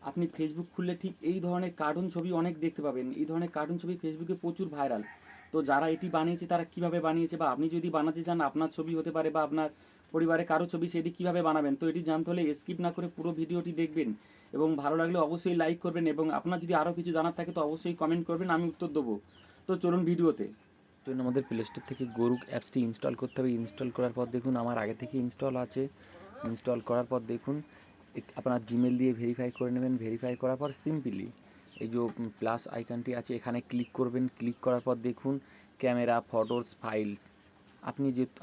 আপনি ফেসবুক খুললে ঠিক এই ধরনের কার্টুন ছবি অনেক দেখতে পাবেন। এই ধরনের কার্টুন ছবি ফেসবুকে প্রচুর ভাইরাল। তো যারা এটি বানিয়েছে তারা কিভাবে বানিয়েছে, বা আপনি যদি বানাতে চান আপনার ছবি হতে পারে বা আপনার পরিবারে কারো ছবি, সেটি কিভাবে বানাবেন, তো এটি জানতে হলে স্কিপ না করে পুরো ভিডিওটি দেখবেন। এবং ভালো লাগলে অবশ্যই লাইক করবেন, এবং আপনার যদি আরও কিছু জানার থাকে তো অবশ্যই কমেন্ট করবেন, আমি উত্তর দেবো। তো চলুন ভিডিওতে। জন্য আমাদের প্লে স্টোর থেকে গরুক অ্যাপসটি ইনস্টল করতে হবে। ইনস্টল করার পর দেখুন আমার আগে থেকে ইনস্টল আছে। ইনস্টল করার পর দেখুন আপনার জিমেল দিয়ে ভেরিফাই করে নেবেন। ভেরিফাই করার পর সিম্পলি এই যে প্লাস আইকনটি আছে এখানে ক্লিক করবেন। ক্লিক করার পর দেখুন ক্যামেরা, ফটোস, ফাইলস।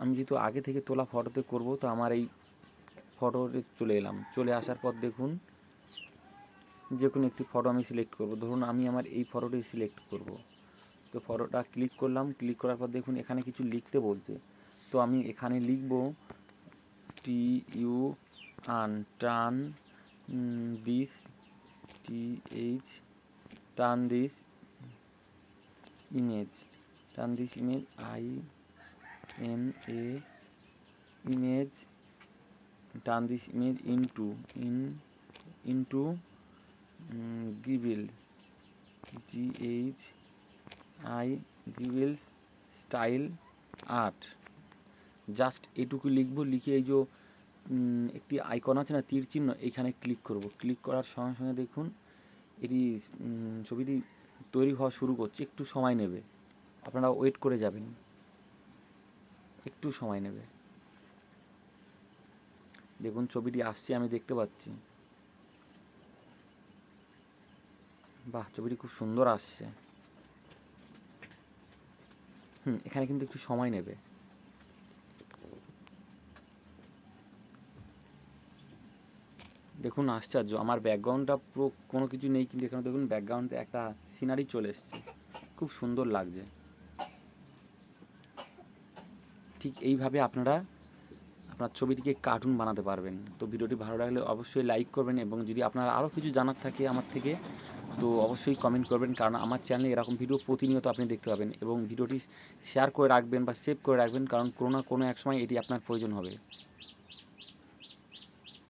আমি যেহেতু আগে থেকে তোলা ফটোতে করব, তো আমার এই ফটোতে চলে এলাম। চলে আসার পর দেখুন যে কোনো একটি ফটো আমি সিলেক্ট করব। ধরুন আমি আমার এই ফটোটি সিলেক্ট করব। তো ফটোটা ক্লিক করলাম। ক্লিক করার পর দেখুন এখানে কিছু লিখতে বলছে। তো আমি এখানে লিখব turn this turn this image IMA image turn this image into Ghibli Ghibli style art. Just এটুকু লিখব। লিখে এই যে একটি আইকন আছে না, তীর চিহ্ন, এইখানে ক্লিক করব। ক্লিক করার সঙ্গে সঙ্গে দেখুন এটি ছবিটি তৈরি হওয়া শুরু করছে। একটু সময় নেবে, আপনারা ওয়েট করে যাবেন, একটু সময় নেবে। দেখুন ছবিটি আসছে, আমি দেখতে পাচ্ছি। বাহ, ছবিটি খুব সুন্দর আসছে। এখানে কিন্তু একটু সময় নেবে। দেখুন আশ্চর্য, আমার ব্যাকগ্রাউন্ডটা পুরো কোনো কিছু নেই, কিন্তু এখানে দেখুন ব্যাকগ্রাউন্ডে একটা সিনারি চলে এসছে, খুব সুন্দর লাগছে। ঠিক এইভাবে আপনারা আপনার ছবিটিকে কার্টুন বানাতে পারবেন। তো ভিডিওটি ভালো লাগলে অবশ্যই লাইক করবেন, এবং যদি আপনার আরও কিছু জানার থাকে আমার থেকে তো অবশ্যই কমেন্ট করবেন, কারণ আমার চ্যানেলে এরকম ভিডিও প্রতিনিয়ত আপনি দেখতে পাবেন। এবং ভিডিওটি শেয়ার করে রাখবেন বা সেভ করে রাখবেন, কারণ কোনো না কোনো এক সময় এটি আপনার প্রয়োজন হবে।